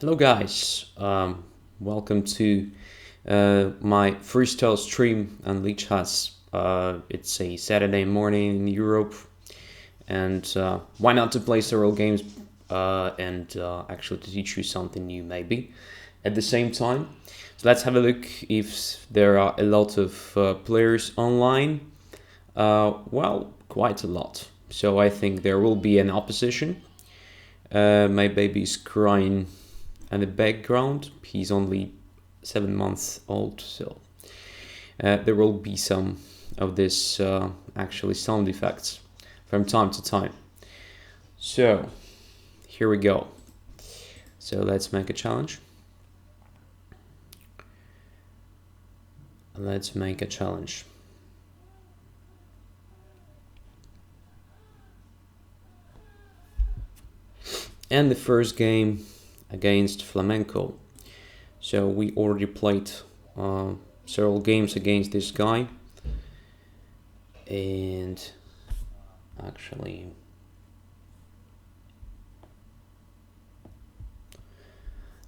Hello guys, welcome to my freestyle stream on Leech Huts. It's a Saturday morning in Europe, and why not to play several games and actually to teach you something new maybe at the same time. So let's have a look if there are a lot of players online. Well, quite a lot. So I think there will be an opposition. My baby's crying in the background. He's only 7 months old, so there will be some of this actually sound effects from time to time. So here we go. So let's make a challenge. Let's make a challenge. And the first game against Flamenco. So we already played several games against this guy, and actually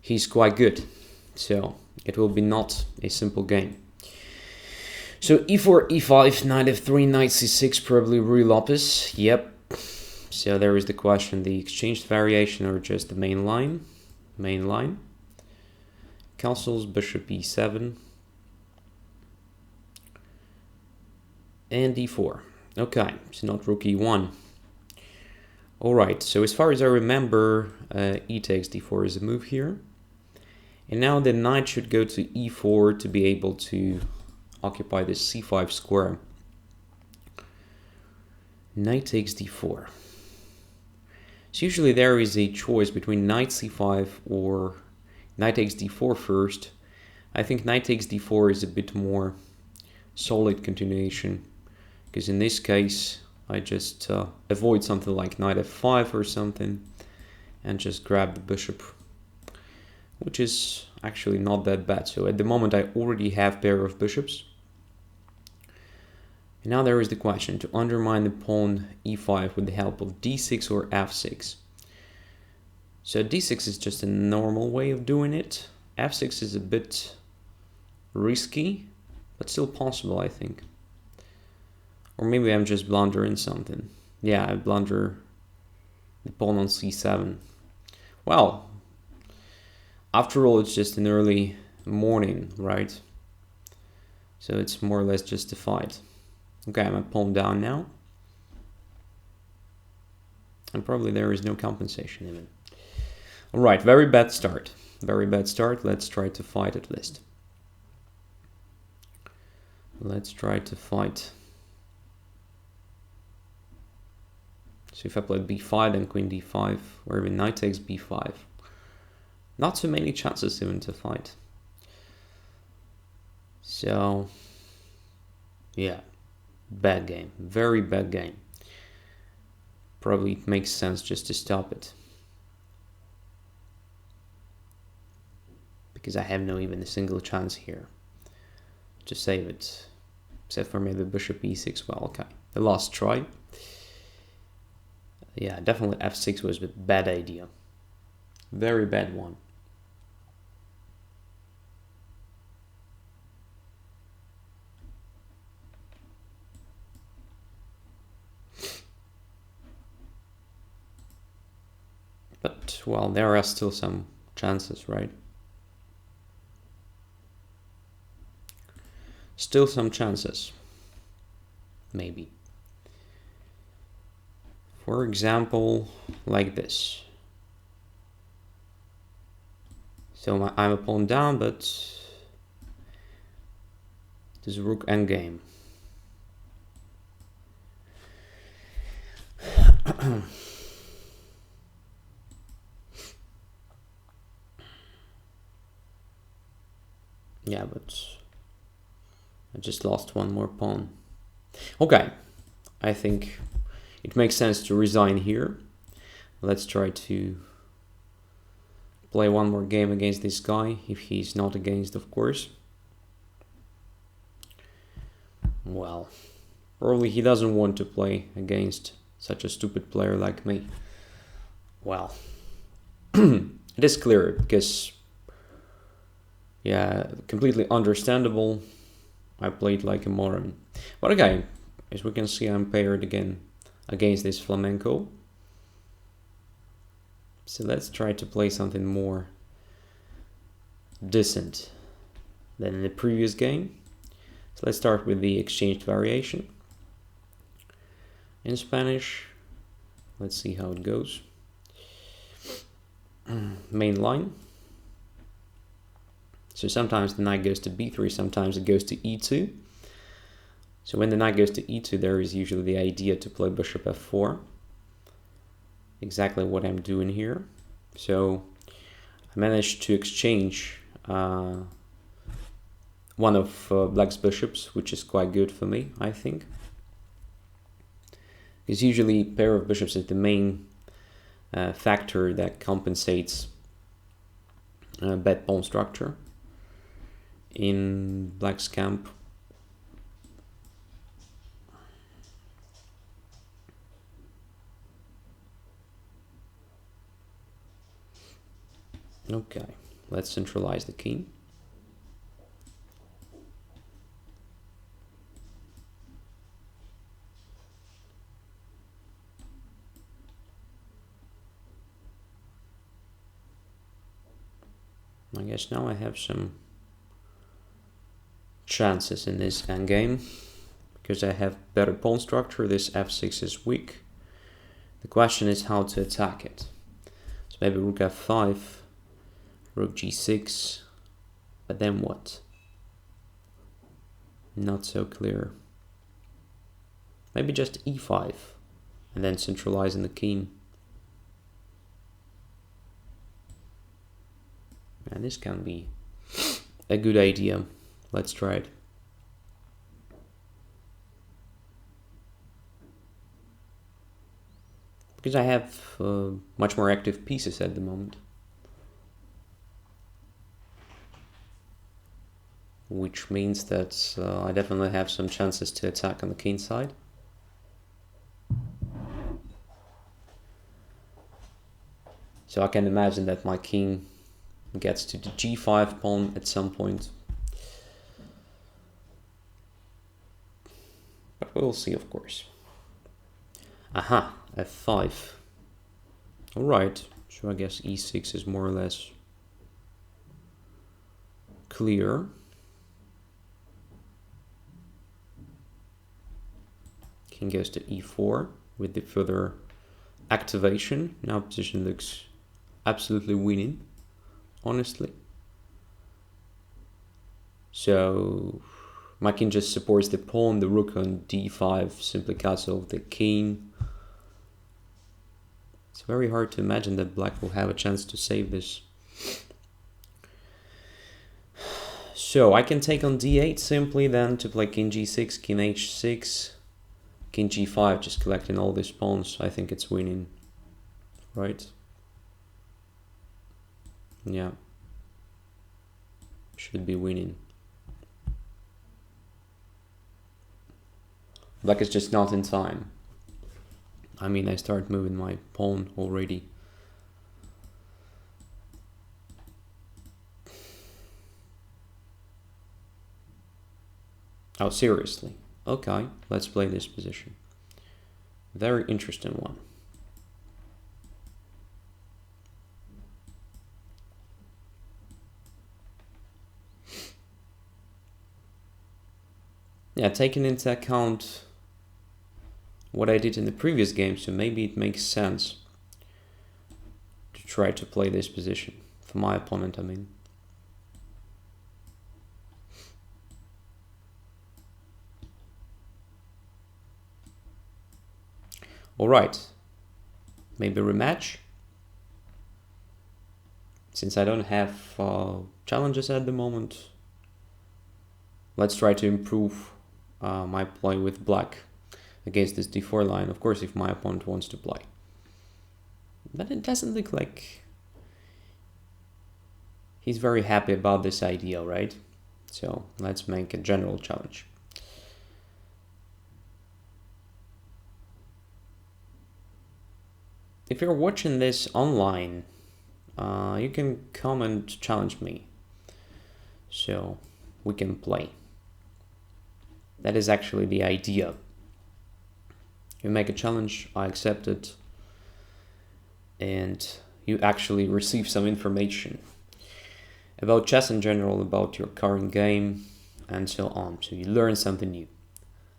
he's quite good, so it will be not a simple game. So e4, e5, knight f3, knight c6, probably Ruy Lopez. Yep. So there is the question, the exchanged variation or just the main line? Main line. Castles, bishop e7. And d4. Okay, so not rook e1. Alright, so as far as I remember, e takes d4 is a move here. And now the knight should go to e4 to be able to occupy this c5 square. Knight takes d4. So usually there is a choice between knight c5 or knight takes d4 first. I think knight takes d4 is a bit more solid continuation, because in this case I just avoid something like knight f5 or something and just grab the bishop, which is actually not that bad. So at the moment I already have pair of bishops. And now there is the question to undermine the pawn e5 with the help of d6 or f6. So d6 is just a normal way of doing it. f6 is a bit risky, but still possible, I think. Or maybe I'm just blundering something. Yeah, I blunder the pawn on c7. Well, after all, it's just an early morning, right? So it's more or less justified. Okay, I'm a pawn down now. And probably there is no compensation even. Alright, very bad start. Very bad start. Let's try to fight at least. Let's try to fight. So if I played b5 and queen d5, or even knight takes b5. Not so many chances even to fight. So, yeah. Bad game, very bad game. Probably it makes sense just to stop it, because I have no even a single chance here to save it, except for maybe bishop e6. Well, okay, the last try. Yeah, definitely f6 was a bad idea, very bad one. But, well, there are still some chances, right? Still some chances. Maybe. For example, like this. So I'm a pawn down, but this is rook endgame. Yeah, but I just lost one more pawn. Okay, I think it makes sense to resign here. Let's try to play one more game against this guy, if he's not against, of course. Well, probably he doesn't want to play against such a stupid player like me. Well, It is clear because, yeah, completely understandable. I played like a moron. But okay, as we can see, I'm paired again against this flamenco. So let's try to play something more decent than in the previous game. So let's start with the exchanged variation. In Spanish, let's see how it goes. Main line. So sometimes the knight goes to b3, sometimes it goes to e2. So when the knight goes to e2, there is usually the idea to play bishop f4. Exactly what I'm doing here. So I managed to exchange one of black's bishops, which is quite good for me, I think. Because usually pair of bishops is the main factor that compensates bad pawn structure in black's camp. Okay, let's centralize the king. I guess now I have some chances in this endgame because I have better pawn structure. This f6 is weak. The question is how to attack it. So maybe rook f5, rook g6, but then what? Not so clear. Maybe just e5 and then centralizing the king. And this can be a good idea. Let's try it. Because I have much more active pieces at the moment. Which means that I definitely have some chances to attack on the king side. So I can imagine that my king gets to the g5 pawn at some point. But we'll see, of course. Aha, f5. Alright, so I guess e6 is more or less clear. King goes to e4 with the further activation. Now position looks absolutely winning, honestly. So my king just supports the pawn, the rook on d5 simply cuts off the king. It's very hard to imagine that black will have a chance to save this. So I can take on d8 simply then to play king g6, king h6, king g5, just collecting all these pawns. I think it's winning, right? Yeah, should be winning. Black is just not in time. I mean, I start moving my pawn already. Oh, seriously? Okay, let's play this position. Very interesting one. Yeah, taking into account what I did in the previous game, so maybe it makes sense to try to play this position for my opponent, I mean. Alright, maybe rematch. Since I don't have challenges at the moment, let's try to improve my play with black against this d4 line, of course, if my opponent wants to play. But it doesn't look like he's very happy about this idea, right? So let's make a general challenge. If you're watching this online you can come and challenge me. So we can play. That is actually the idea. You make a challenge, I accept it, and you actually receive some information about chess in general, about your current game, and so on. So you learn something new.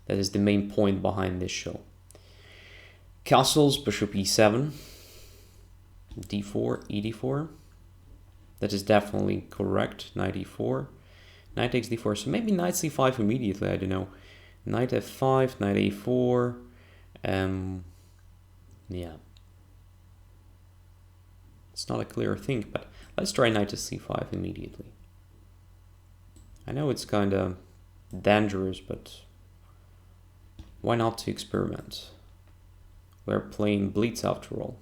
That is the main point behind this show. Castles, bishop e7, d4, e4. That is definitely correct. Knight e4, knight takes d4. So maybe knight c5 immediately, I don't know. Knight f5, knight a4. Yeah. It's not a clear thing, but let's try knight to c5 immediately. I know it's kind of dangerous, but why not to experiment? We're playing blitz after all.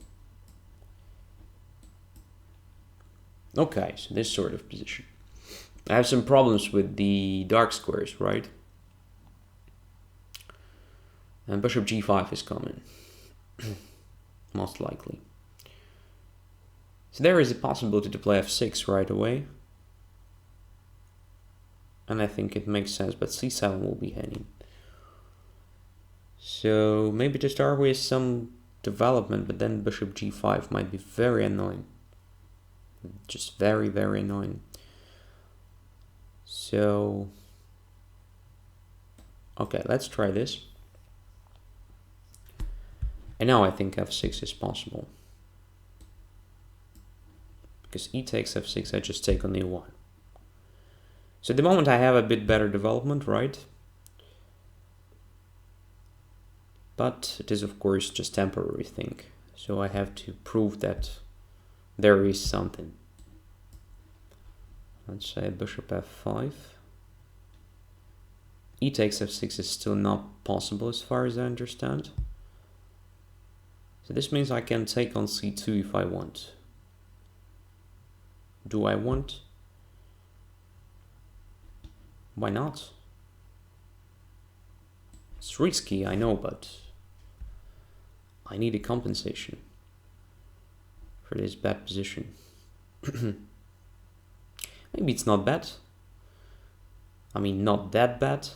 Okay, so this sort of position. I have some problems with the dark squares, right? And bishop g5 is coming, most likely. So there is a possibility to play f6 right away. And I think it makes sense, but c7 will be hanging. So maybe to start with some development, but then bishop g5 might be very annoying. Just very, very annoying. So, okay, let's try this. And now I think f6 is possible. Because e takes f6, I just take on e1. So at the moment I have a bit better development, right? But it is of course just temporary thing. So I have to prove that there is something. Let's say bishop f5. E takes f6 is still not possible as far as I understand. So this means I can take on c2 if I want. Do I want? Why not? It's risky, I know, but I need a compensation for this bad position. Maybe it's not bad. I mean, not that bad.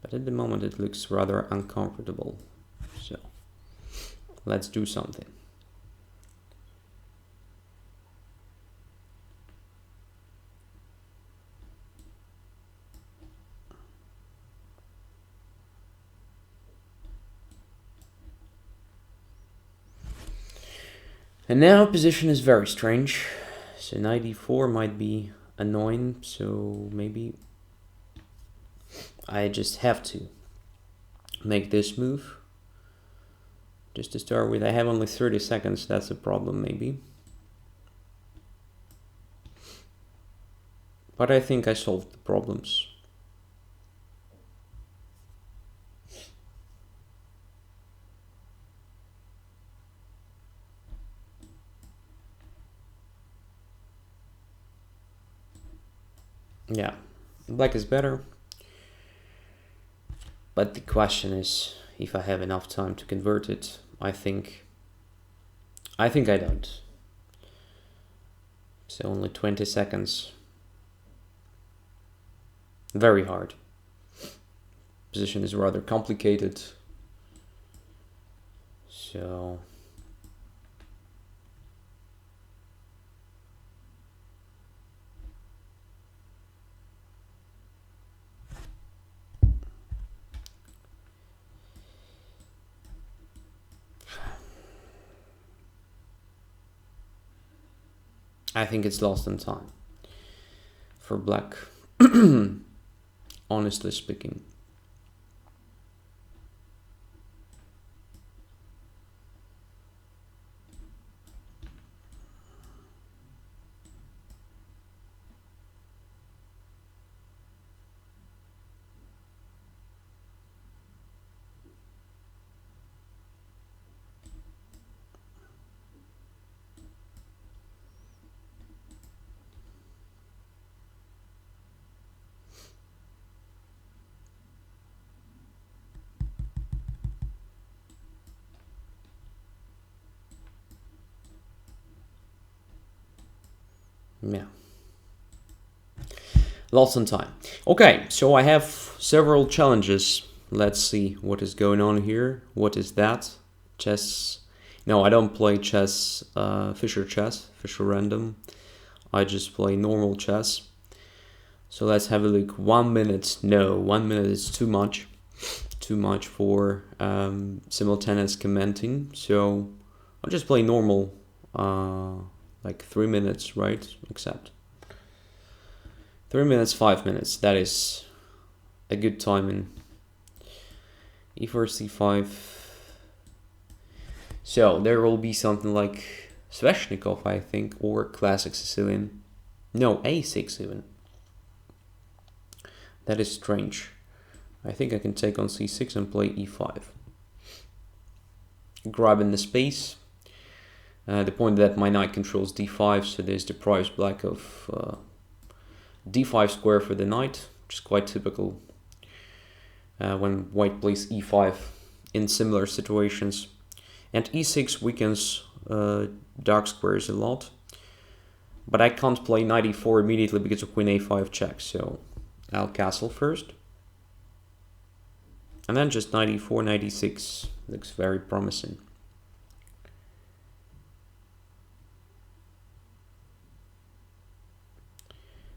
But at the moment it looks rather uncomfortable. So let's do something. And now position is very strange. So knight e4 might be annoying, so maybe I just have to make this move. Just to start with, I have only 30 seconds, that's a problem maybe. But I think I solved the problems. Yeah, black is better. But the question is if I have enough time to convert it. I think I don't. So only 20 seconds. Very hard. Position is rather complicated. So I think it's lost in time for black, honestly speaking. Yeah. Lots of time. Okay, so I have several challenges. Let's see what is going on here. What is that? Chess. No, I don't play chess, Fischer random. I just play normal chess. So let's have a look. 1 minute. No, 1 minute is too much. Too much for simultaneous commenting. So I'll just play normal, like 3 minutes, right? Except 3 minutes, 5 minutes. That is a good timing. E4, C5. So there will be something like Sveshnikov, I think, or classic Sicilian. No, A6 even. That is strange. I think I can take on C6 and play E5. Grabbing the space. The point that my knight controls D5, so this deprives black of D5 square for the knight, which is quite typical when white plays E5 in similar situations. And E6 weakens dark squares a lot. But I can't play knight E4 immediately because of queen A5 check, so I'll castle first. And then just knight E4, knight E6 looks very promising.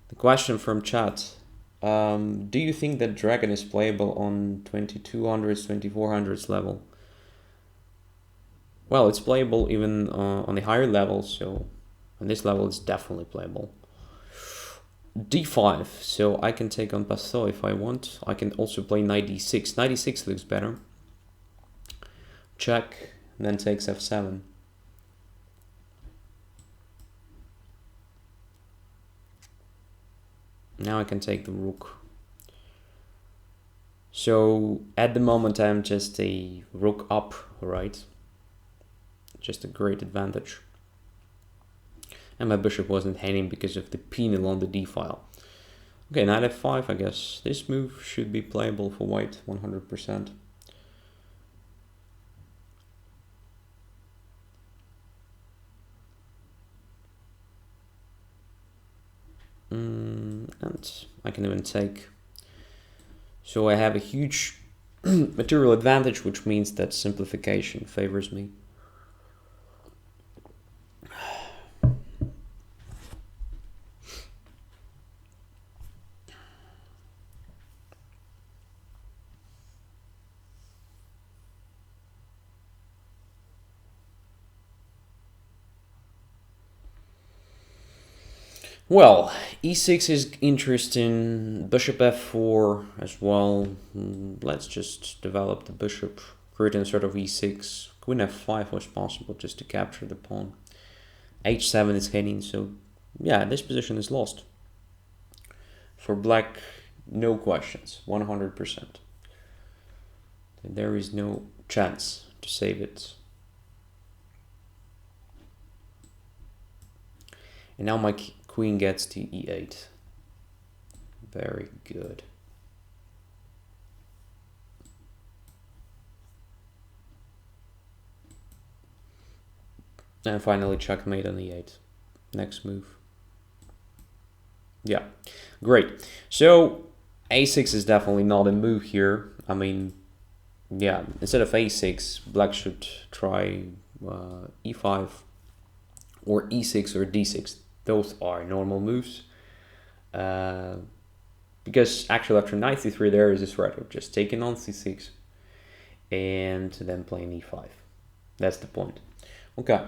The question from chat. Do you think that dragon is playable on 2200s, 2400s level? Well, it's playable even on the higher levels, so on this level it's definitely playable. D5, so I can take on Passot if I want. I can also play knight D6. Knight D6 looks better. Check, then takes F7. Now I can take the rook. So at the moment I'm just a rook up, right? Just a great advantage. And my bishop wasn't hanging because of the penal on the d file. Okay, knight f5, I guess. This move should be playable for white, 100%. And I can even take. So I have a huge material advantage, which means that simplification favors me. Well, e6 is interesting, bishop f4 as well. Let's just develop the bishop, create a sort of e6. Queen f5 was possible just to capture the pawn. h7 is heading, so yeah, this position is lost. For black, no questions, 100%. There is no chance to save it. And now my queen gets to e8. Very good. And finally checkmate on e8. Next move. Yeah, great. So a6 is definitely not a move here. I mean, yeah, instead of a6, black should try e5 or e6 or d6. Those are normal moves. Because actually after knight c3 there is a threat of just taking on c6 and then playing e5. That's the point. Okay.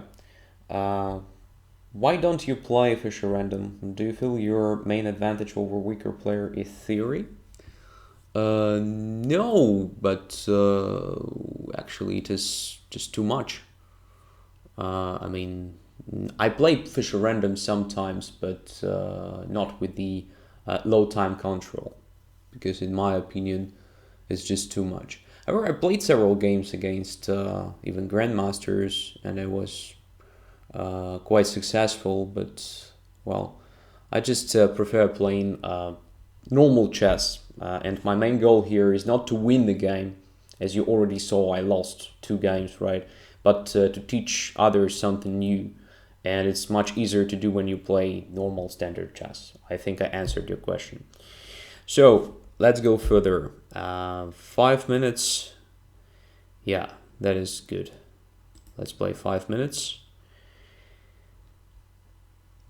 Why don't you play Fischer random? Do you feel your main advantage over weaker player is theory? No, but actually it is just too much. I mean, I play Fischer random sometimes, but not with the low time control, because in my opinion, it's just too much. However, I played several games against even grandmasters, and I was quite successful. But well, I just prefer playing normal chess, and my main goal here is not to win the game. As you already saw, I lost 2 games, right? But to teach others something new. and it's much easier to do when you play normal standard chess. I think I answered your question. So let's go further. 5 minutes. Yeah, that is good. Let's play 5 minutes.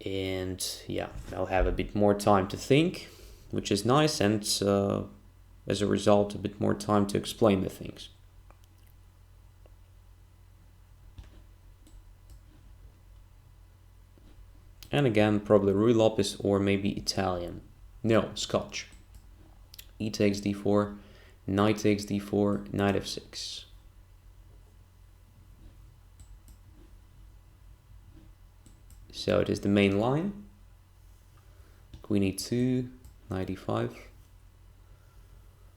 And yeah, I'll have a bit more time to think, which is nice, and as a result, a bit more time to explain the things. And again, probably Ruy Lopez or maybe Italian. No, Scotch. E takes d4, knight takes d4, knight f6. So it is the main line. Queen e2, knight e5,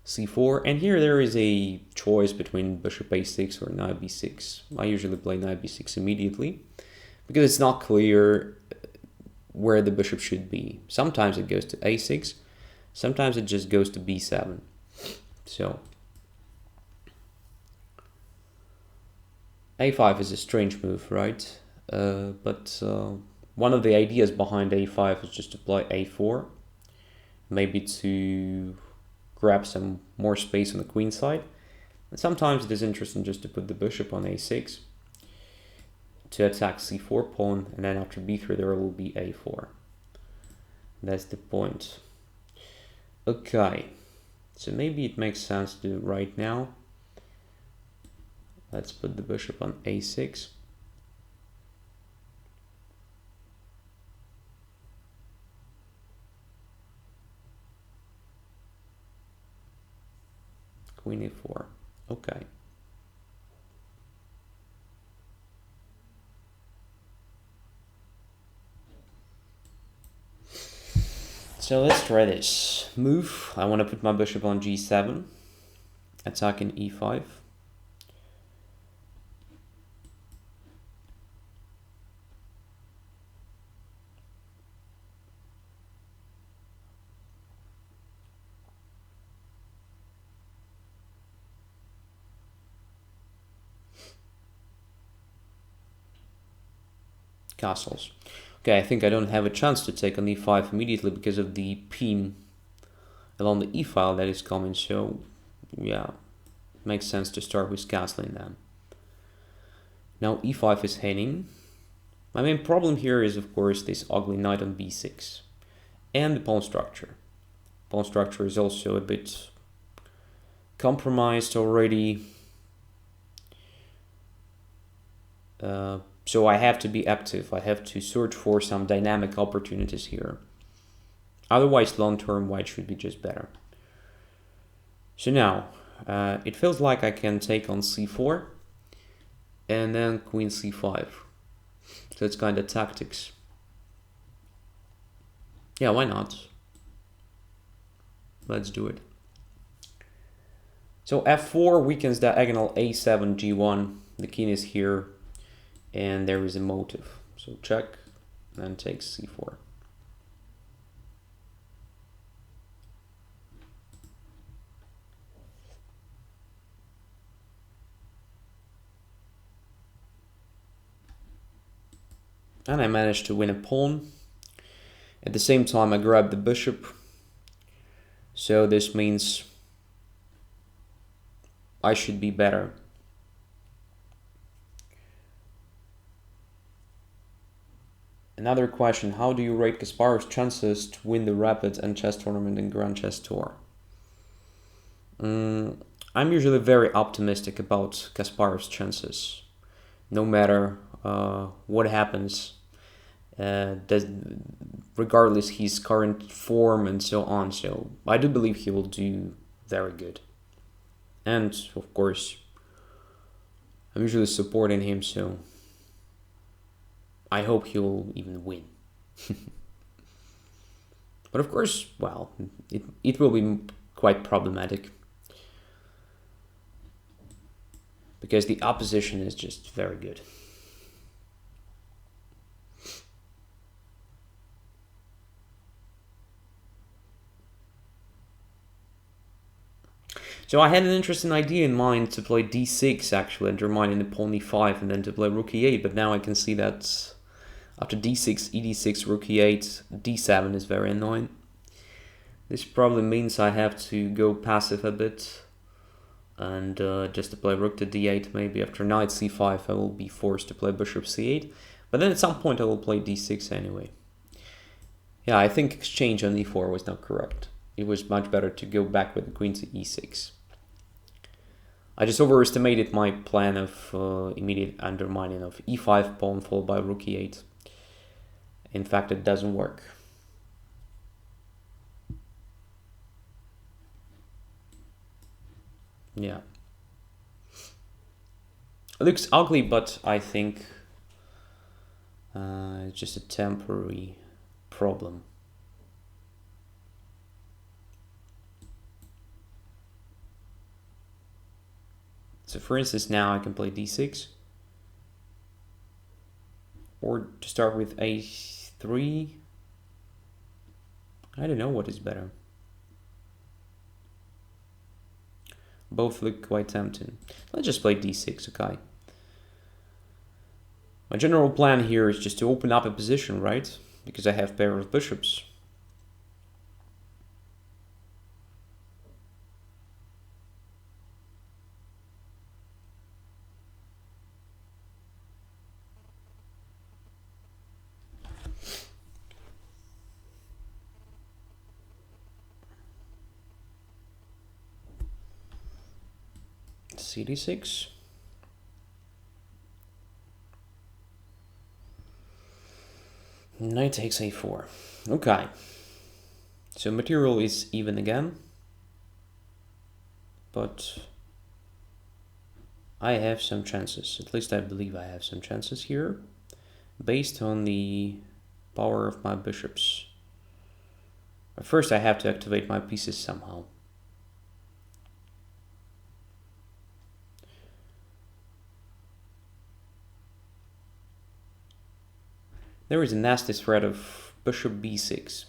c4. And here there is a choice between bishop a6 or knight b6. I usually play knight b6 immediately because it's not clear where the bishop should be. Sometimes it goes to a6, sometimes it just goes to b7. So a5 is a strange move, right? But one of the ideas behind a5 is just to play a4, maybe to grab some more space on the queen side. And sometimes it is interesting just to put the bishop on a6 to attack c4 pawn, and then after b3 there will be a4. That's the point. Okay, so maybe it makes sense to do right now. Let's put the bishop on a6. Queen e4. Okay. So let's try this move. I want to put my bishop on g7, attacking e5. Castles. Okay, I think I don't have a chance to take on e5 immediately because of the pin along the e-file that is coming, so yeah, it makes sense to start with castling then. Now e5 is heading. My main problem here is, of course, this ugly knight on b6 and the pawn structure. Pawn structure is also a bit compromised already. So I have to be active. I have to search for some dynamic opportunities here. Otherwise, long term, white should be just better. So now, it feels like I can take on c4 and then queen c5. So it's kind of tactics. Yeah, why not? Let's do it. So f4 weakens diagonal a7, g1. The king is here. And there is a motive. So check, and take c4. And I managed to win a pawn. At the same time, I grabbed the bishop. So this means I should be better. Another question, how do you rate Kasparov's chances to win the Rapids and chess tournament in Grand Chess Tour? I'm usually very optimistic about Kasparov's chances, no matter what happens, regardless his current form and so on. So I do believe he will do very good. And of course, I'm usually supporting him, so I hope he will even win. But of course, well, it will be quite problematic because the opposition is just very good. So I had an interesting idea in mind to play d6 actually, undermining the pawn e5 and then to play rook e8, but now I can see that After d6, ed6, rook e8, d7 is very annoying. This probably means I have to go passive a bit and just to play rook to d8. Maybe after knight c5 I will be forced to play bishop c8, but then at some point I will play d6 anyway. Yeah, I think exchange on e4 was not correct. It was much better to go back with the queen to e6. I just overestimated my plan of immediate undermining of e5 pawn followed by rook e8. In fact, it doesn't work. Yeah. It looks ugly, but I think it's just a temporary problem. So for instance, now I can play d6. Or to start with a3. I don't know what is better. Both look quite tempting. Let's just play d6, okay. My general plan here is just to open up a position, right? Because I have pair of bishops. cd6. Knight takes a4. Okay. So material is even again. But I have some chances. At least I believe I have some chances here. Based on the power of my bishops. But first I have to activate my pieces somehow. There is a nasty threat of bishop b6.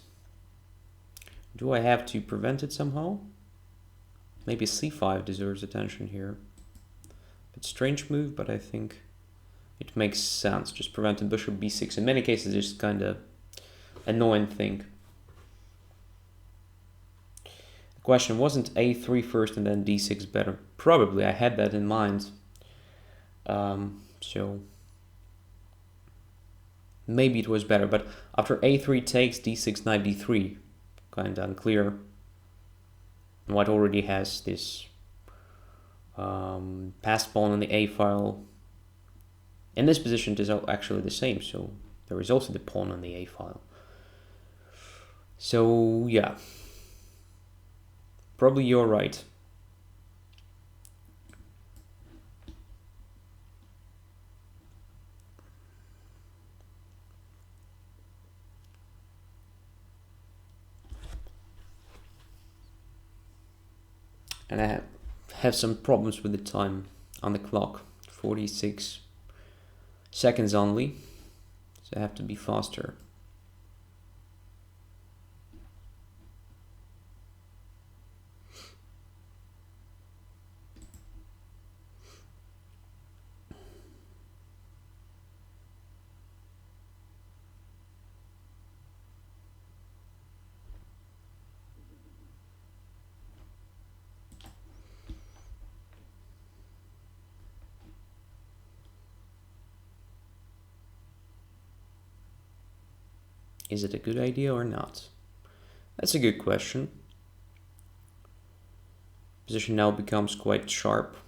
Do I have to prevent it somehow? Maybe c5 deserves attention here. It's a strange move, but I think it makes sense. Just preventing bishop b6. In many cases, it's kind of annoying thing. The question, wasn't a3 first and then d6 better? Probably, I had that in mind. So maybe it was better, but after a3 takes d6, knight d3, kind of unclear. White already has this passed pawn on the a file. In this position, it is actually the same, so there is also the pawn on the a file. So yeah, probably you're right. And I have some problems with the time on the clock. 46 seconds only, so I have to be faster. Is it a good idea or not? That's a good question. Position now becomes quite sharp.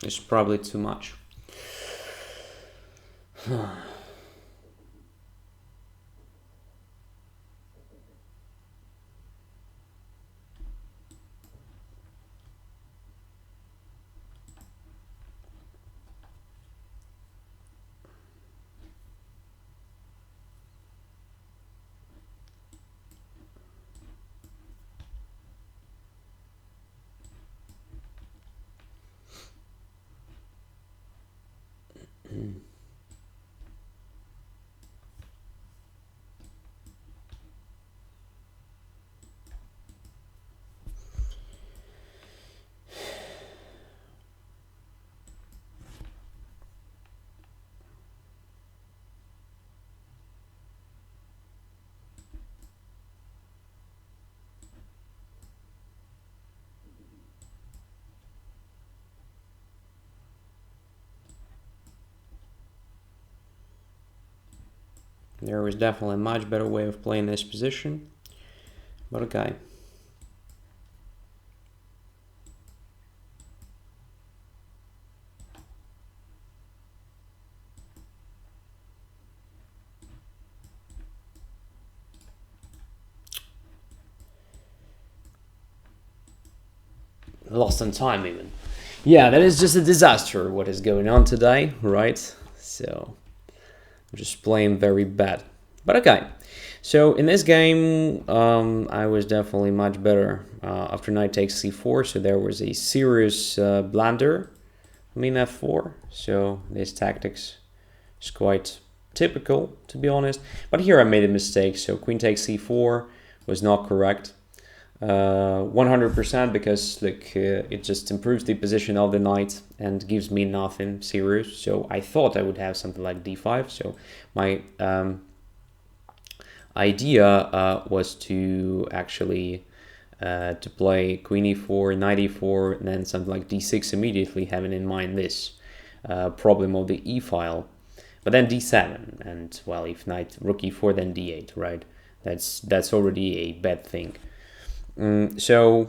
It's probably too much. There was definitely a much better way of playing this position, but okay. Lost on time even. Yeah, that is just a disaster what is going on today, right? So I'm just playing very bad. But okay. So in this game, I was definitely much better after knight takes c4. So there was a serious blunder. I mean f4. So this tactics is quite typical, to be honest. But here I made a mistake. So queen takes c4 was not correct. 100% because it just improves the position of the knight and gives me nothing serious. So I thought I would have something like d5. So my idea was to actually to play queen e4, knight e4, and then something like d6 immediately, having in mind this problem of the e file. But then d7, and well, if knight rook e4, then d8, right? That's already a bad thing. So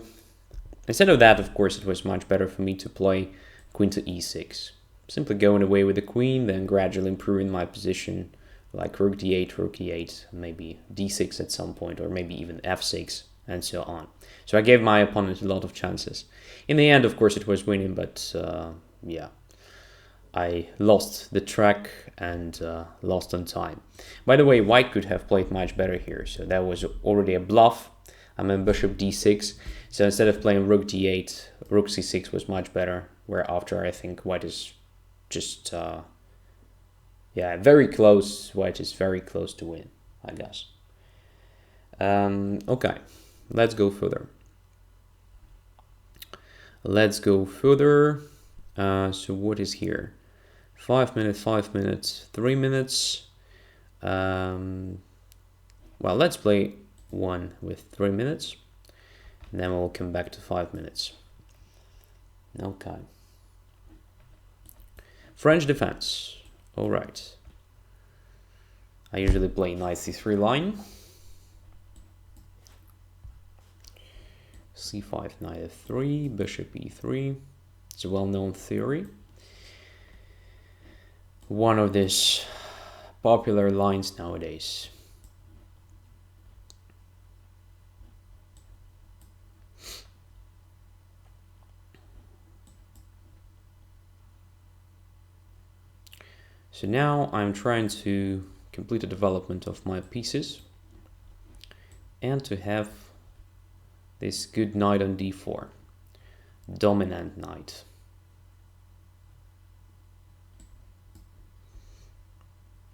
instead of that, of course, it was much better for me to play queen to e6. Simply going away with the queen, then gradually improving my position, like rook e8, maybe d6 at some point, or maybe even f6, and so on. So I gave my opponent a lot of chances. In the end, of course, it was winning, but yeah, I lost the track and lost on time. By the way, white could have played much better here, so that was already a bluff. I'm in bishop d6, so instead of playing rook d8, rook c6 was much better, whereafter I think white is just, yeah, very close. White is very close to win, I guess. Okay, let's go further. So what is here? 5 minutes, 5 minutes, 3 minutes. Well, let's play one with 3 minutes, and then we'll come back to 5 minutes. Okay. French defense. All right. I usually play knight c3 line. c5, knight f3, bishop e3. It's a well-known theory. One of these popular lines nowadays. So now I'm trying to complete the development of my pieces and to have this good knight on d4, dominant knight.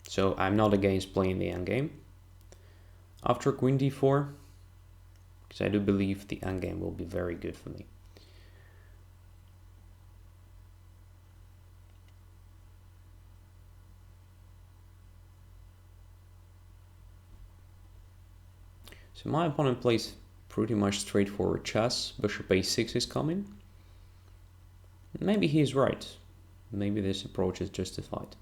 So I'm not against playing the endgame after queen d4, because I do believe the endgame will be very good for me. So my opponent plays pretty much straightforward chess. Bishop a6 is coming. Maybe he's right. Maybe this approach is justified.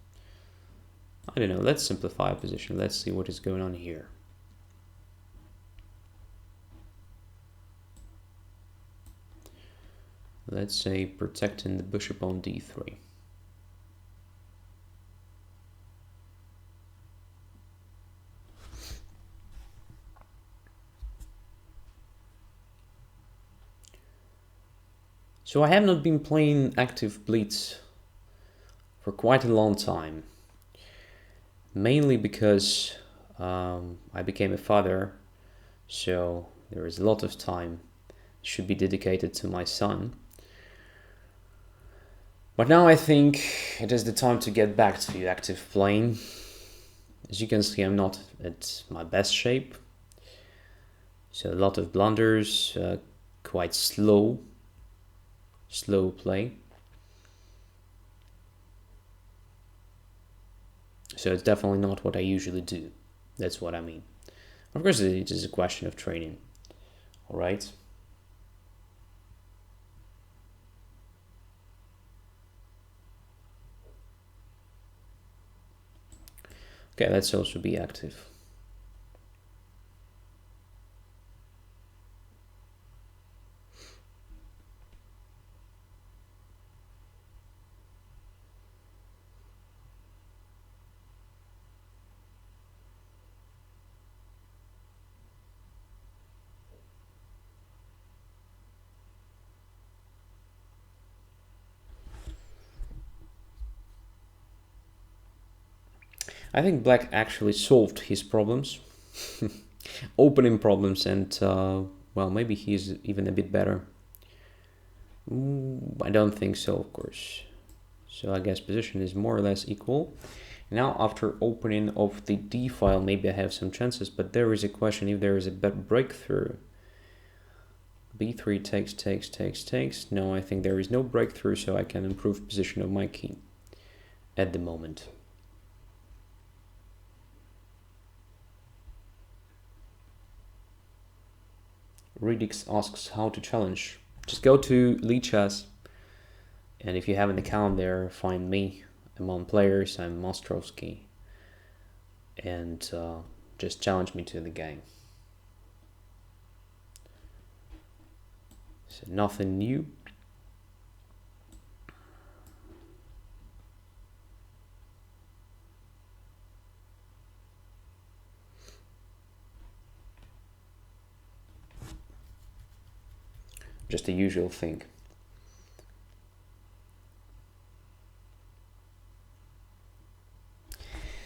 I don't know. Let's simplify a position. Let's see what is going on here. Let's say protecting the bishop on d3. So I have not been playing active blitz for quite a long time, mainly because I became a father, so there is a lot of time should be dedicated to my son. But now I think it is the time to get back to active playing. As you can see, I'm not at my best shape, so a lot of blunders, quite slow play. So it's definitely not what I usually do. That's what I mean. Of course, it is a question of training. All right. Okay, let's also be active. I think black actually solved his problems, opening problems, and well, maybe he's even a bit better. I don't think so, of course. So I guess position is more or less equal. Now after opening of the D file, maybe I have some chances, but there is a question if there is a breakthrough. B3 takes. No, I think there is no breakthrough, so I can improve position of my key at the moment. Redix asks how to challenge. Just go to Lichess, and if you have an account there, find me. I'm on players, I'm Mostrovsky, and just challenge me to the game. So nothing new. Just the usual thing.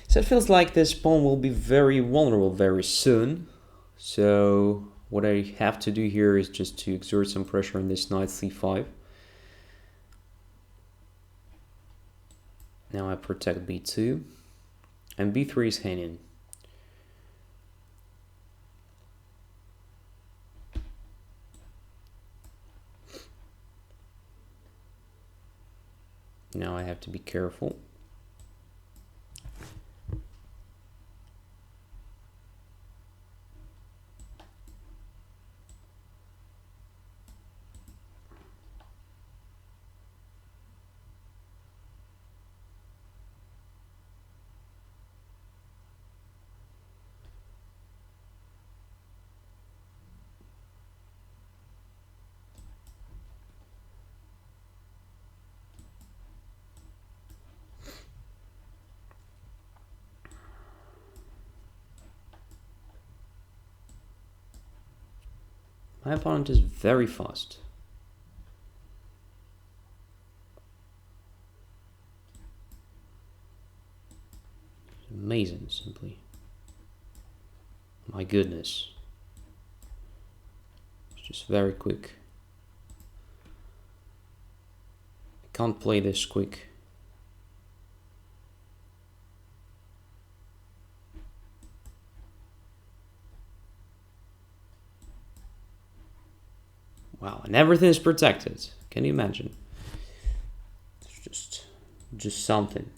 So it feels like this pawn will be very vulnerable very soon. So what I have to do here is just to exert some pressure on this knight c5. Now I protect b2, and b3 is hanging. Now I have to be careful. My opponent is very fast. It's amazing, simply. My goodness. It's just very quick. I can't play this quick. Wow, and everything is protected. Can you imagine? It's just something.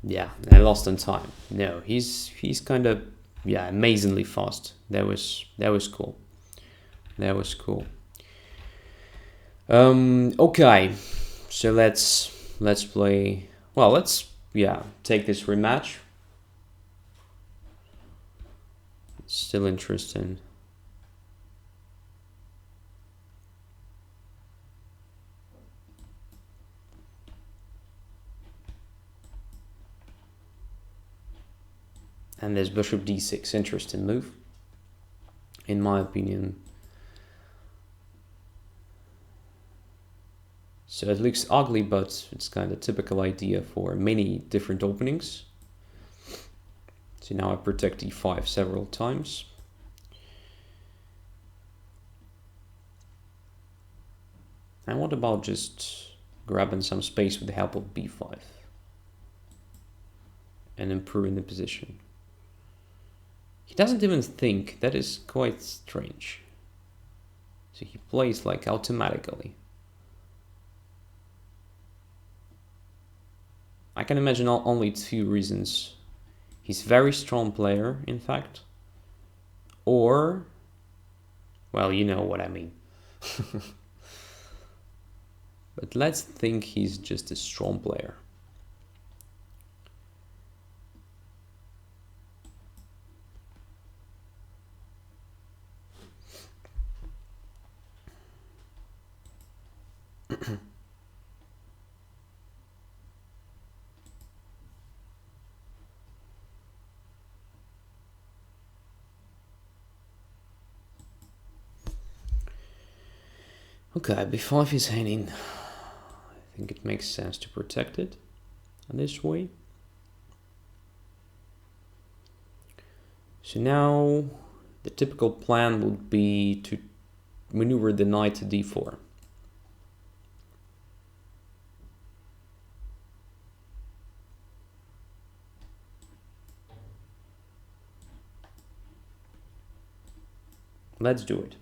Yeah, I lost on time. No, he's kind of, yeah, amazingly fast. That was cool. That was cool. Okay, so let's play. Well, let's take this rematch. It's still interesting. And there's bishop d6, interesting move, in my opinion. So it looks ugly, but it's kind of typical idea for many different openings. So now I protect e5 several times. And what about just grabbing some space with the help of b5 and improving the position? He doesn't even think. That is quite strange. So he plays like automatically. I can imagine only two reasons. He's a very strong player, in fact. Or, well, you know what I mean. But let's think he's just a strong player. Okay, b5 is hanging. I think it makes sense to protect it this way. So now the typical plan would be to maneuver the knight to d4. Let's do it.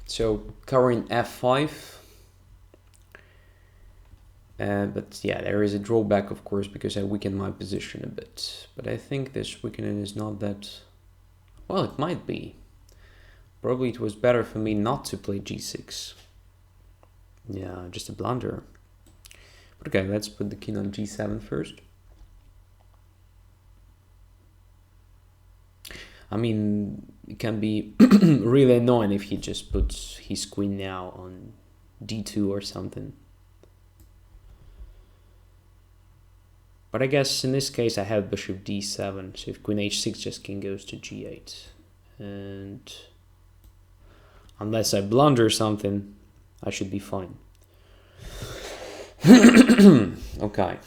So covering f5, but yeah, there is a drawback, of course, because I weaken my position a bit. But I think this weakening is not that, well, it might be. Probably it was better for me not to play g6. Yeah, just a blunder. But okay, let's put the king on g7 first. I mean, it can be really annoying if he just puts his queen now on d2 or something. But I guess in this case I have bishop d7, so if queen h6, just king goes to g8. And unless I blunder something, I should be fine. Okay.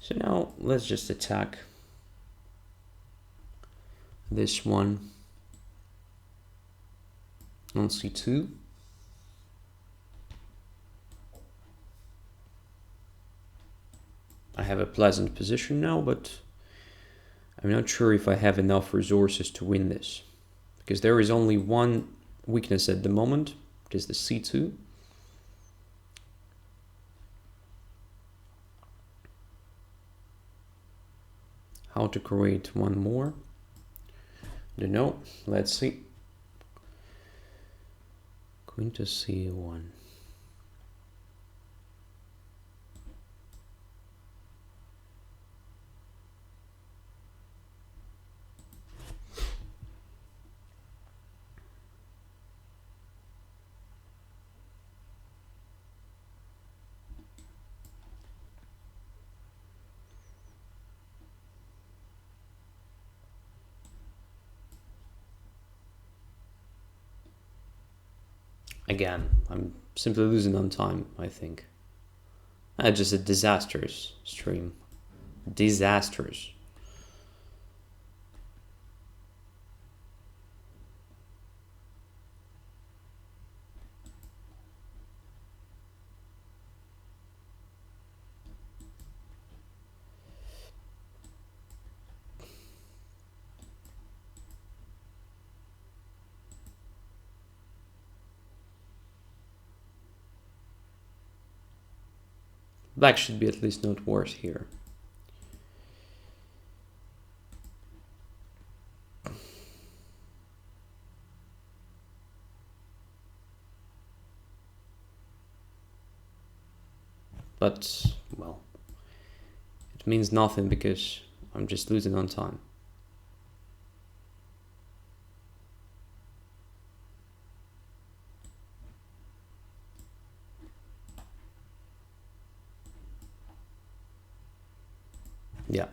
So now let's just attack this one on c2. I have a pleasant position now, but I'm not sure if I have enough resources to win this, because there is only one weakness at the moment, which is the c2. How to create one more? I don't know. Let's see. Queen to c1. Again, I'm simply losing on time, I think. Just a disastrous stream. Disastrous. Black should be at least not worse here. But, well, it means nothing because I'm just losing on time. Yeah,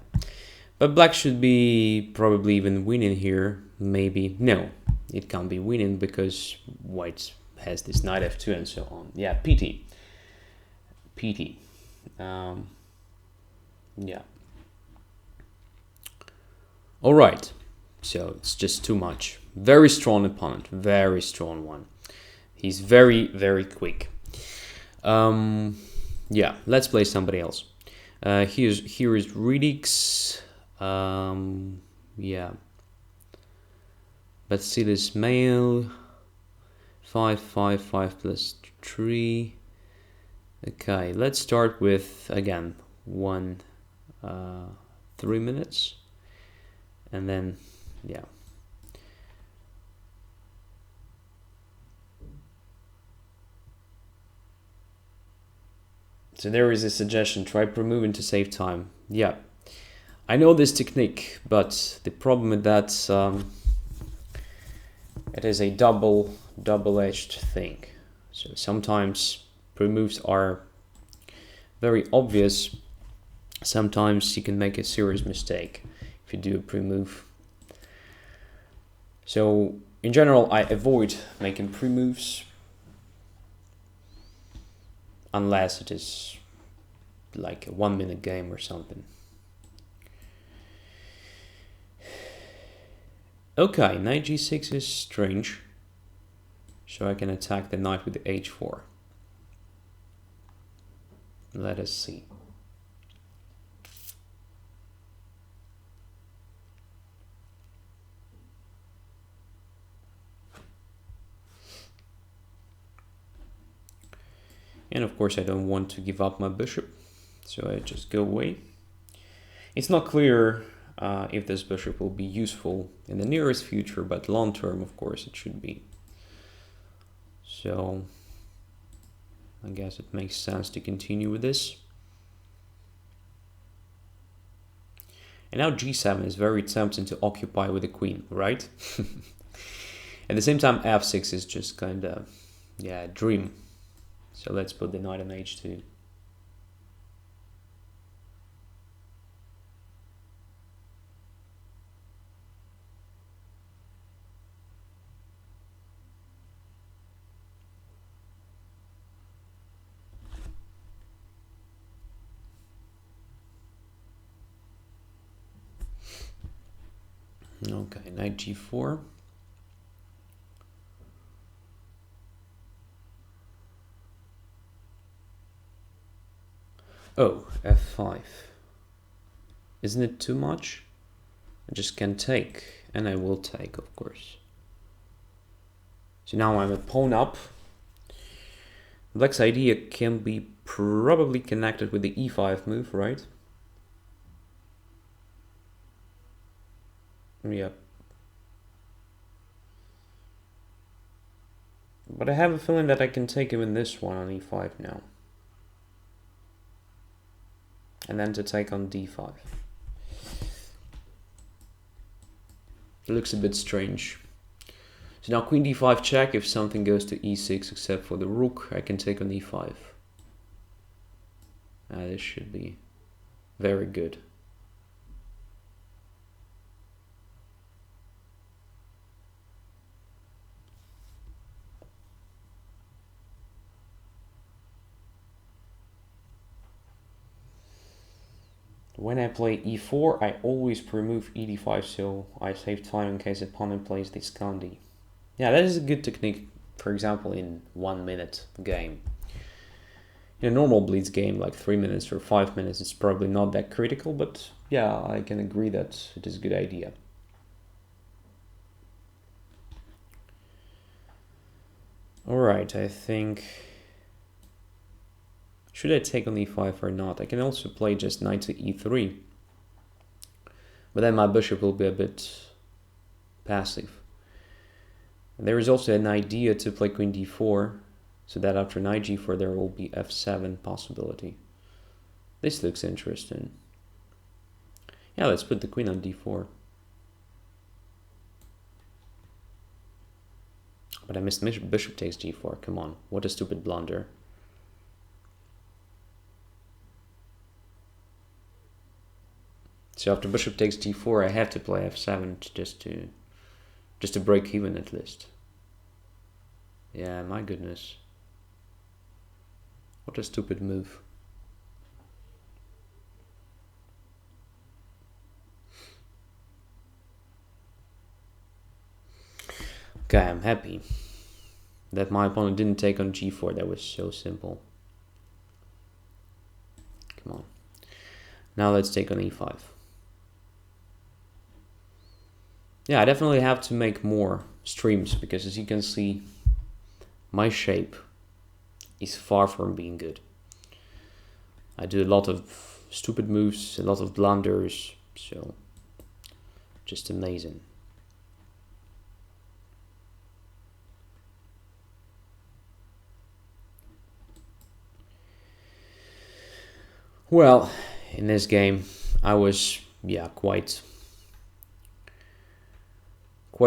but black should be probably even winning here, maybe. No, it can't be winning because white has this knight f2 and so on. Yeah, PT. Yeah. All right, So it's just too much. Very strong opponent, very strong one. He's very, very quick. Yeah, let's play somebody else. Here is Ridix. Yeah. Let's see this male. 5, 5, 5 plus 3. Okay, let's start with, again, 3 minutes. And then, yeah. So there is a suggestion, try pre-moving to save time. Yeah, I know this technique, but the problem with that, it is a double-edged thing. So sometimes pre-moves are very obvious. Sometimes you can make a serious mistake if you do a pre-move. So in general, I avoid making pre-moves unless it is like a 1 minute game or something. Okay, knight g6 is strange. So I can attack the knight with the h4. Let us see. And of course I don't want to give up my bishop, so I just go away. It's not clear if this bishop will be useful in the nearest future, but long term, of course, it should be. So I guess it makes sense to continue with this. And now g7 is very tempting to occupy with the queen, right? At the same time, f6 is just kind of, yeah, a dream. So let's put the knight on h2. Okay, knight g4. Oh, f5. Isn't it too much? I just can take, and I will take, of course. So now I'm a pawn up. Black's idea can be probably connected with the e5 move, right? Yeah. But I have a feeling that I can take him in this one on e5 now. And then to take on d5. It looks a bit strange. So now queen d5 check. If something goes to e6 except for the rook, I can take on e5. This should be very good. When I play e4, I always pre-move e d5, so I save time in case opponent plays the Scandi. Yeah, that is a good technique, for example, in 1 minute game. In a normal blitz game, like 3 minutes or 5 minutes, it's probably not that critical, but yeah, I can agree that it is a good idea. Alright, I think... Should I take on e5 or not? I can also play just knight to e3. But then my bishop will be a bit passive. And there is also an idea to play queen d4, so that after knight g4 there will be f7 possibility. This looks interesting. Yeah, let's put the queen on d4. But I missed bishop takes g4, come on, what a stupid blunder. So after bishop takes d4, I have to play f7 just to break even at least. Yeah, my goodness. What a stupid move. Okay, I'm happy that my opponent didn't take on g4. That was so simple. Come on. Now let's take on e5. Yeah, I definitely have to make more streams because, as you can see, my shape is far from being good. I do a lot of stupid moves, a lot of blunders, so just amazing. Well, in this game, I was, quite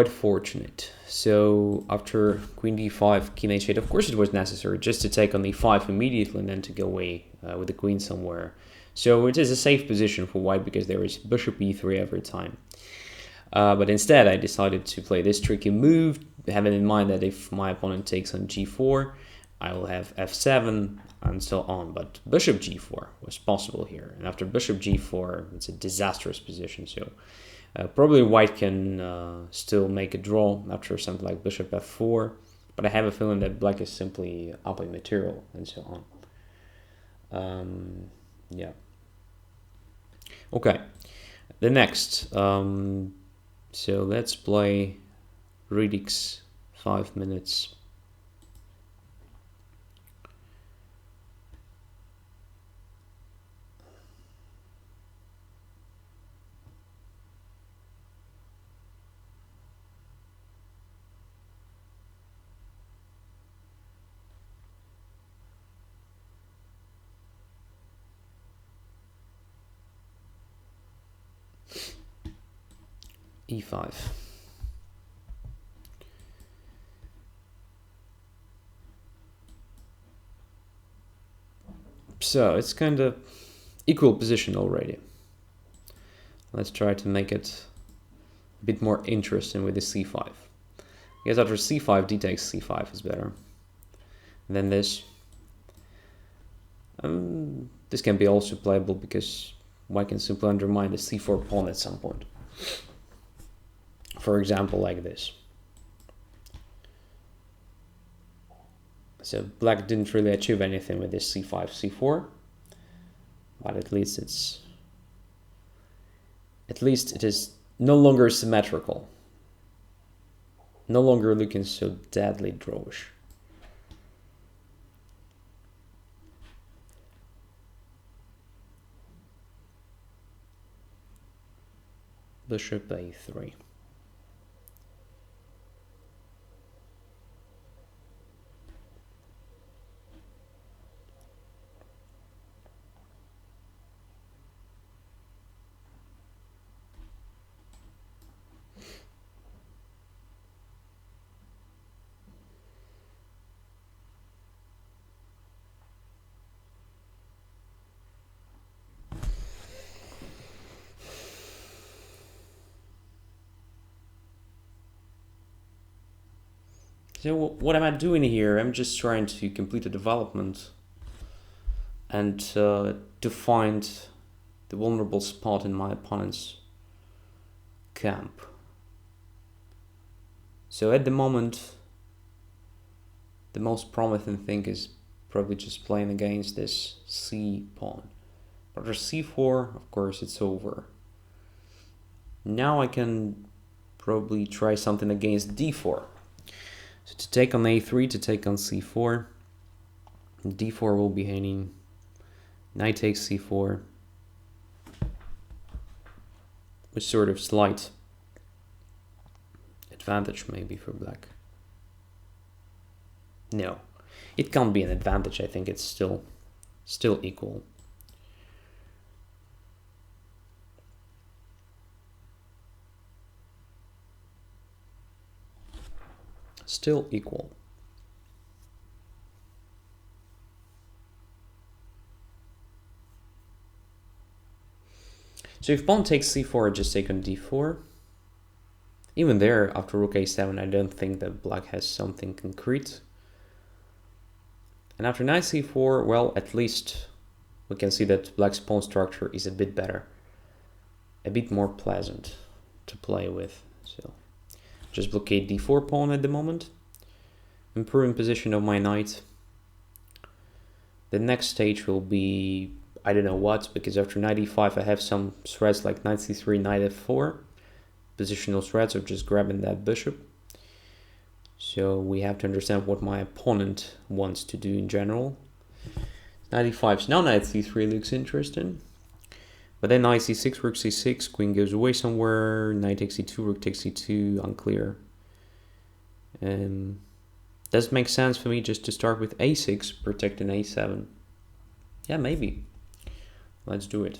fortunate. So after queen d5, king h8, of course it was necessary just to take on e5 immediately and then to go away with the queen somewhere. So it is a safe position for white because there is bishop e3 every time. But instead I decided to play this tricky move, having in mind that if my opponent takes on g4, I will have f7 and so on. But bishop g4 was possible here. And after bishop g4, it's a disastrous position. So probably white can still make a draw after something like bishop f4, but I have a feeling that black is simply up in material and so on. Yeah. Okay, the next. So let's play Riddick's 5 minutes. e5. So it's kind of equal position already. Let's try to make it a bit more interesting with the c5. Because after c5, d takes c5 is better than this. This can be also playable because white can simply undermine the c4 pawn at some point. For example, like this. So black didn't really achieve anything with this c5, c4, but at least it is no longer symmetrical, no longer looking so deadly drawish. Bishop a3. So what am I doing here? I'm just trying to complete the development and to find the vulnerable spot in my opponent's camp. So at the moment, the most promising thing is probably just playing against this c pawn. After c4, of course, it's over. Now I can probably try something against d4. So to take on a3, to take on c4, d4 will be hanging, knight takes c4, with sort of slight advantage maybe for black. No, it can't be an advantage. I think it's still equal. Still equal. So if pawn takes c4, just take on d4. Even there, after rook a7, I don't think that black has something concrete. And after knight c4, well, at least we can see that black's pawn structure is a bit better, a bit more pleasant to play with. So Just blockade d4 pawn at the moment. Improving position of my knight. The next stage will be, I don't know what, because after knight e5 I have some threats like knight c3, knight f4. Positional threats of just grabbing that bishop. So we have to understand what my opponent wants to do in general. Knight e5, so now knight c3 looks interesting. But then knight c6, rook c6, queen goes away somewhere, knight takes c2, rook takes c2, unclear. Does it make sense for me just to start with a6, protecting a7? Yeah, maybe. Let's do it.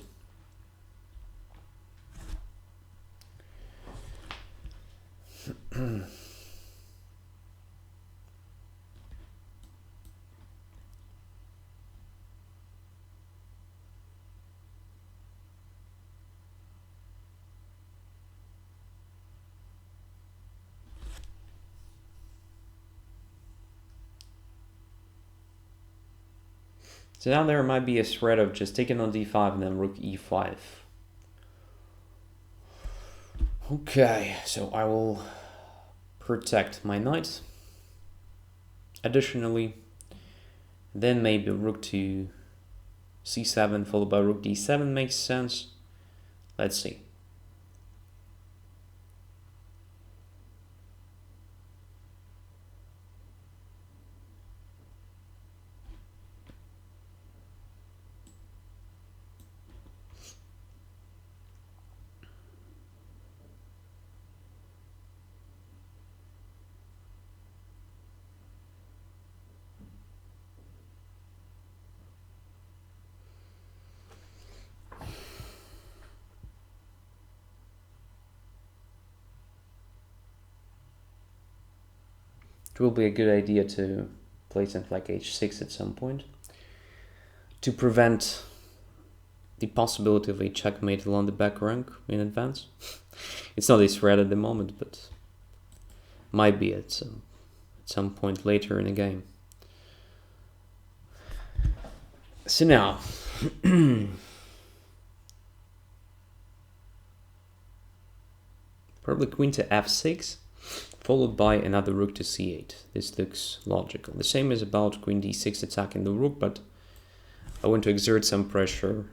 So now there might be a threat of just taking on d5 and then rook e5. Okay, so I will protect my knight. Additionally, then maybe rook to c7 followed by rook d7 makes sense. Let's see. It will be a good idea to play something like h6 at some point to prevent the possibility of a checkmate along the back rank in advance. It's not a threat at the moment, but might be at some point later in the game. So now, probably queen to f6. Followed by another rook to c8. This looks logical. The same is about queen d6 attacking the rook, but I want to exert some pressure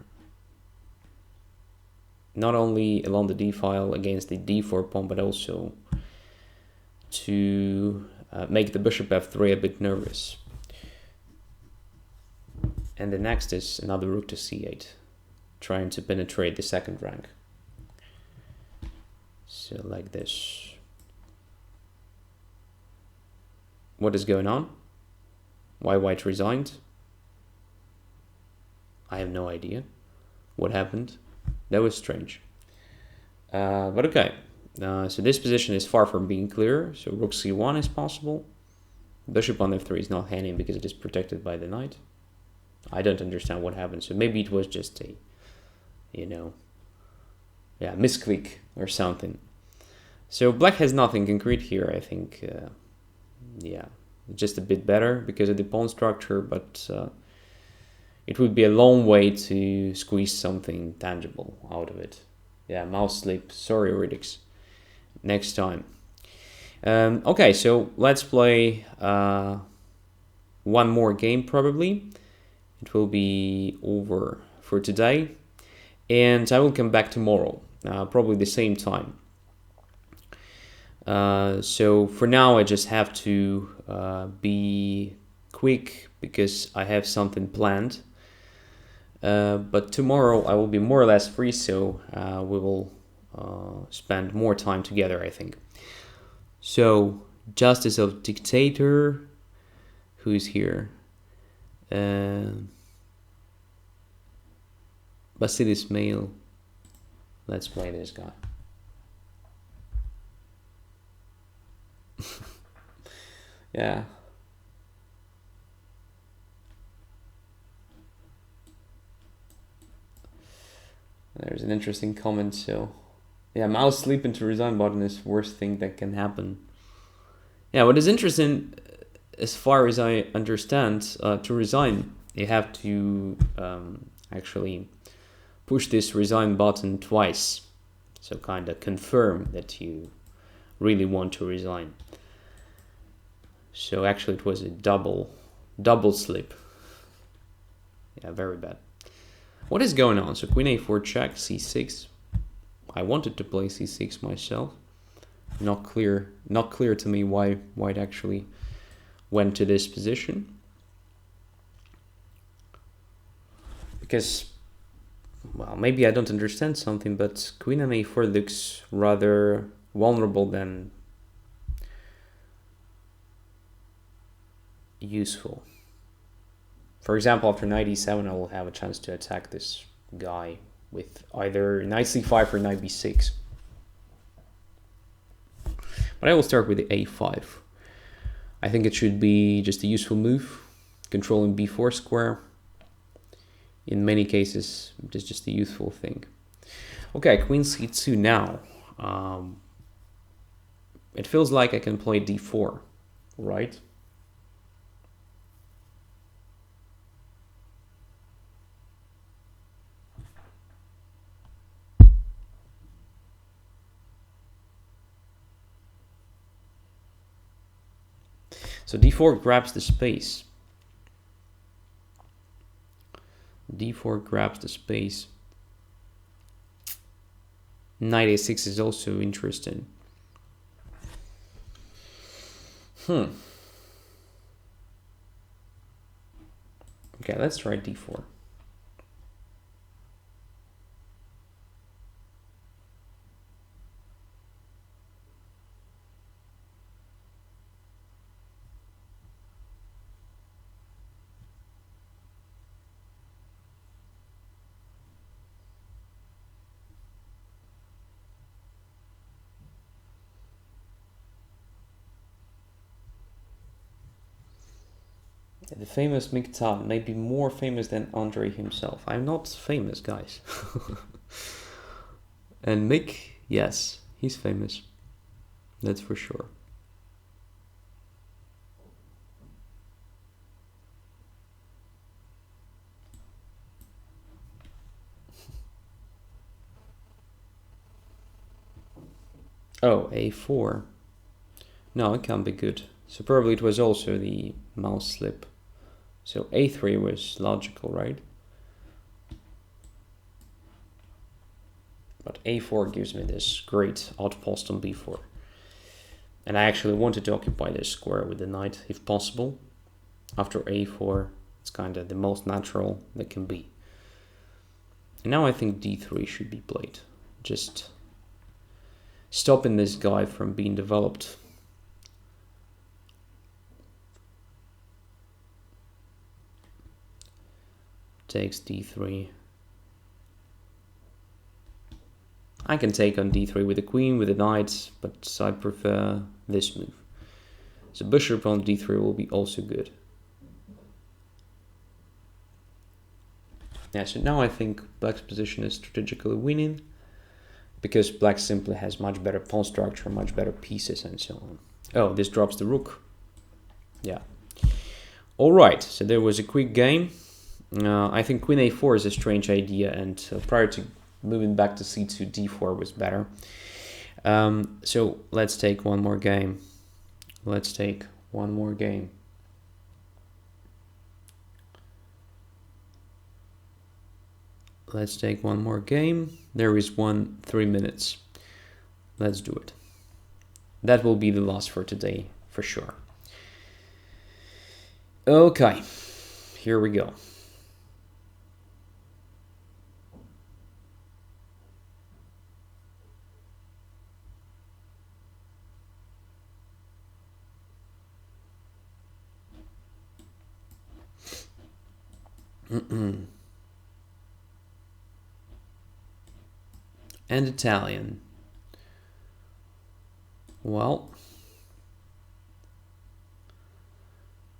not only along the d file against the d4 pawn, but also to make the bishop f3 a bit nervous. And the next is another rook to c8, trying to penetrate the second rank. So like this. What is going on? Why white resigned? I have no idea what happened. That was strange. But okay. So this position is far from being clear. So rook c1 is possible. Bishop on f3 is not hanging because it is protected by the knight. I don't understand what happened. So maybe it was just a, misclick or something. So black has nothing concrete here, I think. Just a bit better because of the pawn structure, but it would be a long way to squeeze something tangible out of it. Yeah, mouse sleep. Sorry, Ridix. Next time. Okay, so let's play one more game probably. It will be over for today. And I will come back tomorrow, probably the same time. So for now I just have to be quick because I have something planned. But tomorrow I will be more or less free, so we will spend more time together, I think. So, Justice of Dictator, who is here? Basilis Male. Let's play this guy. Yeah. There's an interesting comment, so yeah, mouse sleeping to resign button is the worst thing that can happen. Yeah, what is interesting, as far as I understand, to resign, you have to actually push this resign button twice. So kind of confirm that you really want to resign. So actually it was a double slip. Yeah, very bad. What is going on? So queen a4 check, c6. I wanted to play c6 myself. Not clear to me why it actually went to this position. Because, well, maybe I don't understand something, but queen and a4 looks rather vulnerable than useful. For example, after knight e7, I will have a chance to attack this guy with either knight c5 or knight b6. But I will start with the a5. I think it should be just a useful move, controlling b4 square. In many cases, it's just a useful thing. Okay, queen c2 now. It feels like I can play d4, right? So d4 grabs the space. d4 grabs the space. Knight a6 is also interesting. Okay, let's try d4. The famous Miktal may be more famous than Andre himself. I'm not famous, guys. And Mick, yes, he's famous. That's for sure. Oh, a4. No, it can't be good. So probably it was also the mouse slip. So a3 was logical, right? But a4 gives me this great outpost on b4. And I actually wanted to occupy this square with the knight, if possible. After a4, it's kind of the most natural that can be. And now I think d3 should be played. Just stopping this guy from being developed. Takes d3. I can take on d3 with the queen, with the knight, but I prefer this move. So bishop on d3 will be also good. Yeah, so now I think black's position is strategically winning, because black simply has much better pawn structure, much better pieces, and so on. Oh, this drops the rook. Yeah. All right, so there was a quick game. I think queen a4 is a strange idea, and prior to moving back to c2, d4 was better. So let's take one more game. Let's take one more game. Let's take one more game. There is 3 minutes. Let's do it. That will be the last for today, for sure. Okay, here we go. And Italian. Well,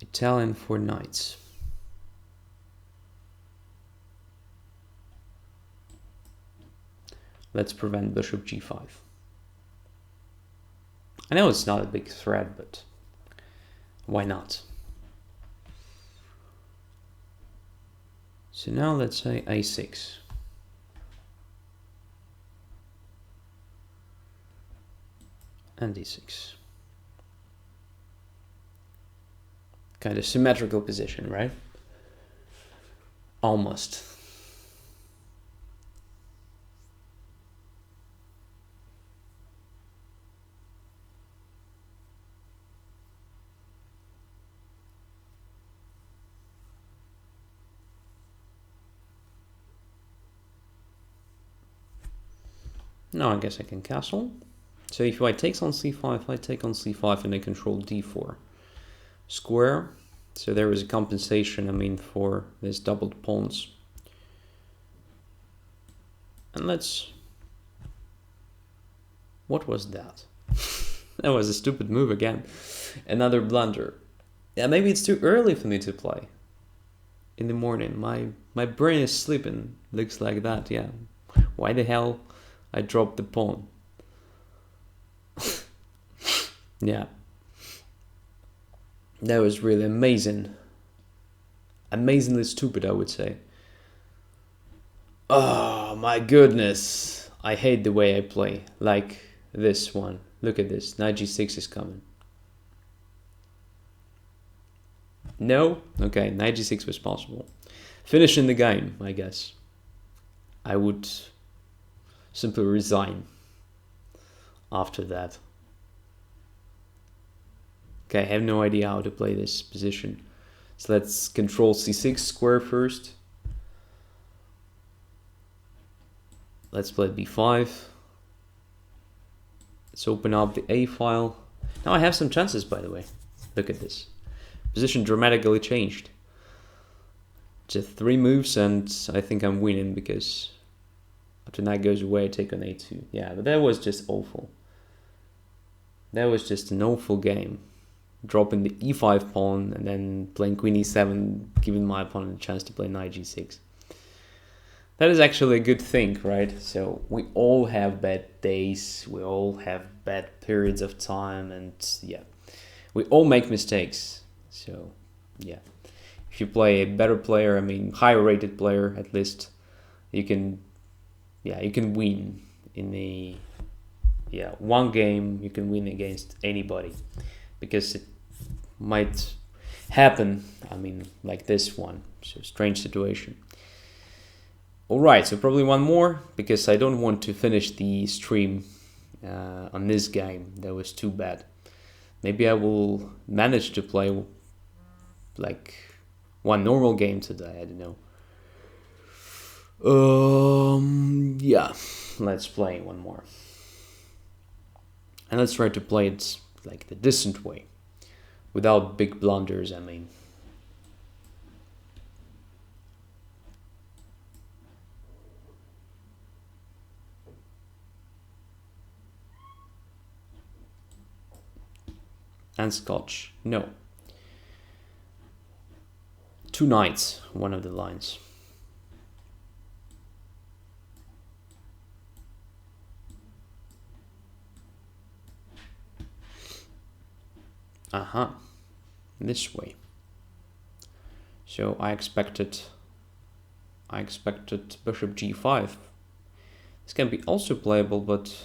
Italian for knights. Let's prevent bishop g5. I know it's not a big threat, but why not? So now let's say a6. and d6. Kind of symmetrical position, right? Almost. Now I guess I can castle. So if white takes on c5, I take on c5 and I control d4. Square. So there is a compensation, I mean, for this doubled pawns. And let's... What was that? That was a stupid move again. Another blunder. Yeah, maybe it's too early for me to play. In the morning. My brain is sleeping. Looks like that, yeah. Why the hell I dropped the pawn? Yeah. That was really amazing. Amazingly stupid, I would say. Oh my goodness. I hate the way I play. Like this one. Look at this. Knight g6 is coming. No? Okay, knight g6 was possible. Finishing the game, I guess. I would simply resign after that. Okay, I have no idea how to play this position. So let's control c6 square first. Let's play b5. Let's open up the a file. Now I have some chances, by the way. Look at this. Position dramatically changed. Just 3 moves and I think I'm winning because after knight goes away, I take on a2. Yeah, but that was just awful. That was just an awful game. Dropping the e5 pawn and then playing queen e7, giving my opponent a chance to play knight g6. That is actually a good thing, right? So we all have bad days, we all have bad periods of time, and yeah, we all make mistakes. So yeah, if you play a better player, I mean higher rated player at least, you can win in the one game. You can win against anybody because it might happen, I mean, like this one. So strange situation. Alright, so probably one more because I don't want to finish the stream on this game. That was too bad. Maybe I will manage to play like one normal game today, I don't know. Yeah, let's play one more. And let's try to play it like the decent way, without big blunders, I mean. And Scotch, no. 2 knights, one of the lines. This way. So I expected bishop g5. This can be also playable, but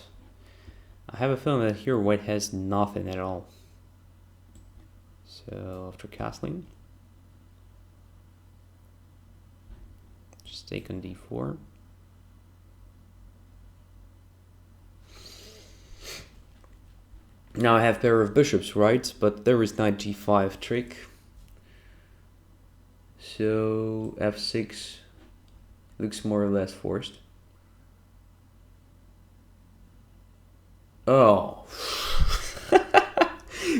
I have a feeling that here white has nothing at all. So after castling, just take on d4. Now I have pair of bishops, right? But there is knight g5 trick. So f6 looks more or less forced. Oh.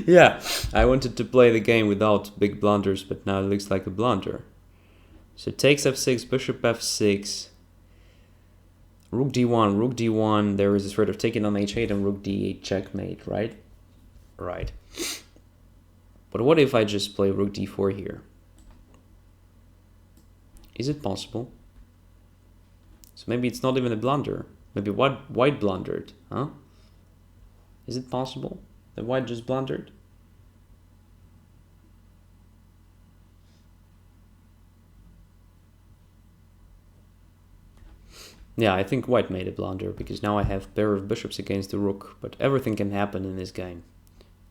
Yeah, I wanted to play the game without big blunders, but now it looks like a blunder. So takes f6, bishop f6, rook d1, there is a threat of taking on h8 and rook d8 checkmate, right? Right. But what if I just play rook d4 here? Is it possible? So maybe it's not even a blunder. Maybe white blundered, huh? Is it possible that white just blundered? Yeah, I think white made a blunder, because now I have pair of bishops against the rook, but everything can happen in this game.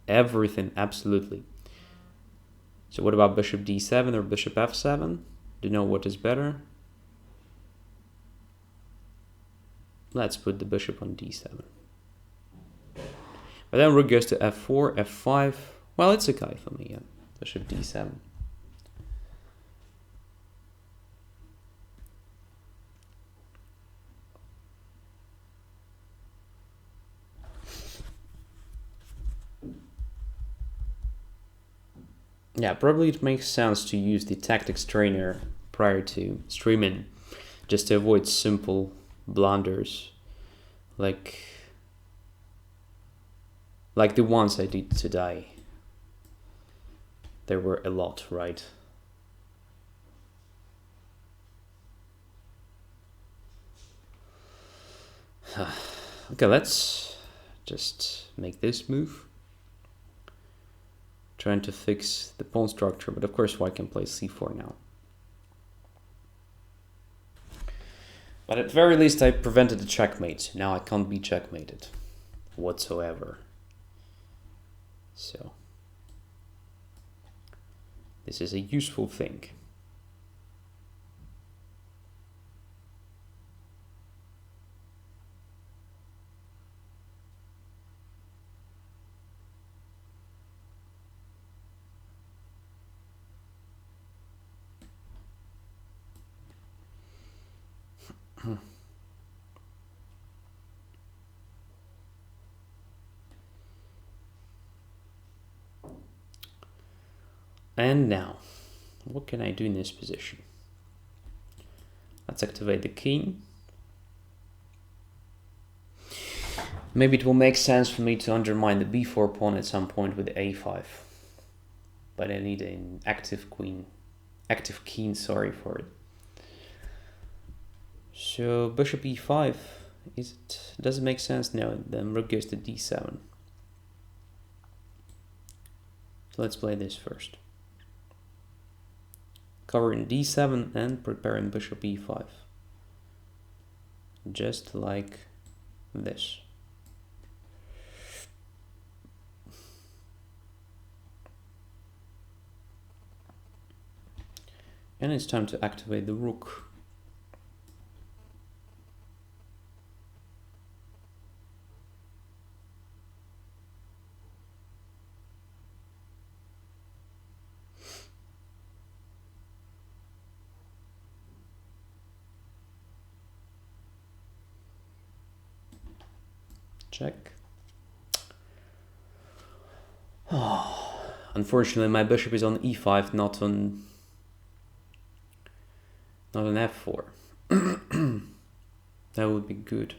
Everything, absolutely. So what about bishop d7 or bishop f7? Do you know what is better? Let's put the bishop on d7. But then rook goes to f4, f5. Well, it's okay for me, yeah. Bishop d7. Yeah, probably it makes sense to use the tactics trainer prior to streaming, just to avoid simple blunders like the ones I did today. There were a lot, right? Okay, let's just make this move. Trying to fix the pawn structure, but of course white can play c4 now. But at very least I prevented a checkmate. Now I can't be checkmated whatsoever. So this is a useful thing. And now, what can I do in this position? Let's activate the king. Maybe it will make sense for me to undermine the b4 pawn at some point with a5. But I need an active king, sorry for it. So bishop e5, does it make sense? No, then rook goes to d7. So let's play this first. Covering d7 and preparing bishop e5. Just like this. And it's time to activate the rook. Check. Oh, unfortunately, my bishop is on e5, not on f4. That would be good.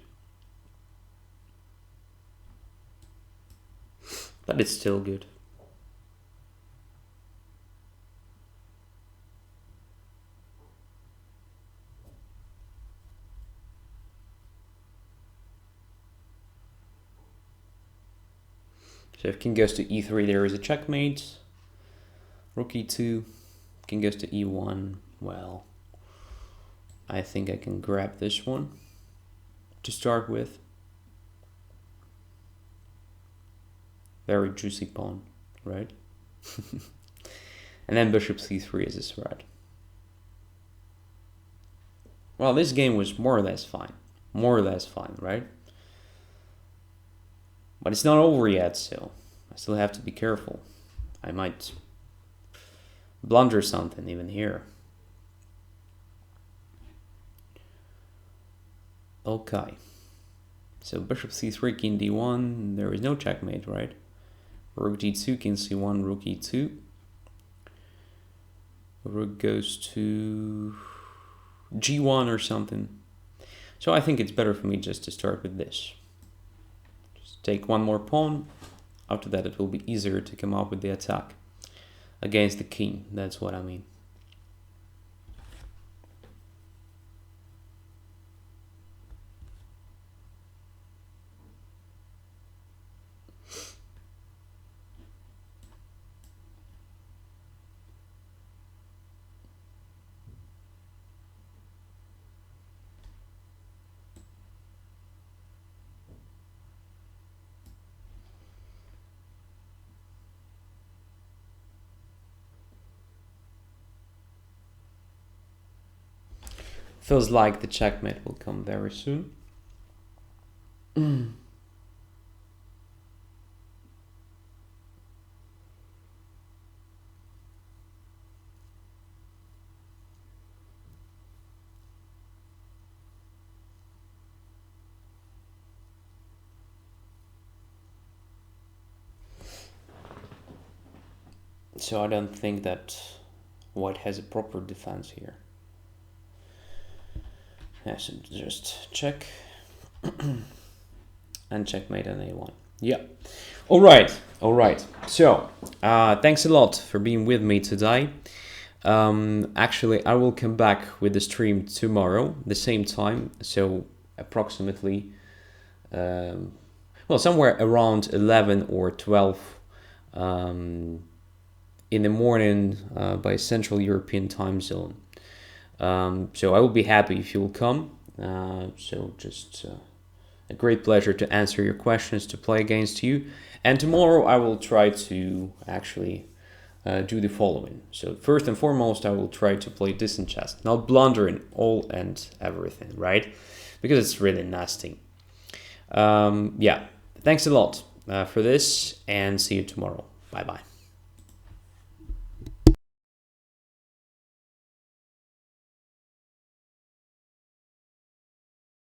But it's still good. So if king goes to e3, there is a checkmate. Rook e2, king goes to e1. Well, I think I can grab this one to start with. Very juicy pawn, right? And then bishop c3 is a threat. Well, this game was more or less fine. More or less fine, right? But it's not over yet, so I still have to be careful. I might blunder something even here. Okay. So bishop c3, king d1. There is no checkmate, right? Rook d2, king c1, rook e2. Rook goes to g1 or something. So I think it's better for me just to start with this. Just take one more pawn. After that it will be easier to come up with the attack against the king. That's what I mean. Feels like the checkmate will come very soon. So I don't think that white has a proper defense here. Yeah, so just check and checkmate on a1. Yeah. All right. So thanks a lot for being with me today. Actually, I will come back with the stream tomorrow, the same time. So approximately, somewhere around 11 or 12 in the morning by Central European time zone. So I will be happy if you will come. So just a great pleasure to answer your questions, to play against you. And tomorrow I will try to actually do the following. So first and foremost, I will try to play decent chess, not blundering all and everything, right? Because it's really nasty. Yeah, thanks a lot for this, and see you tomorrow. Bye-bye.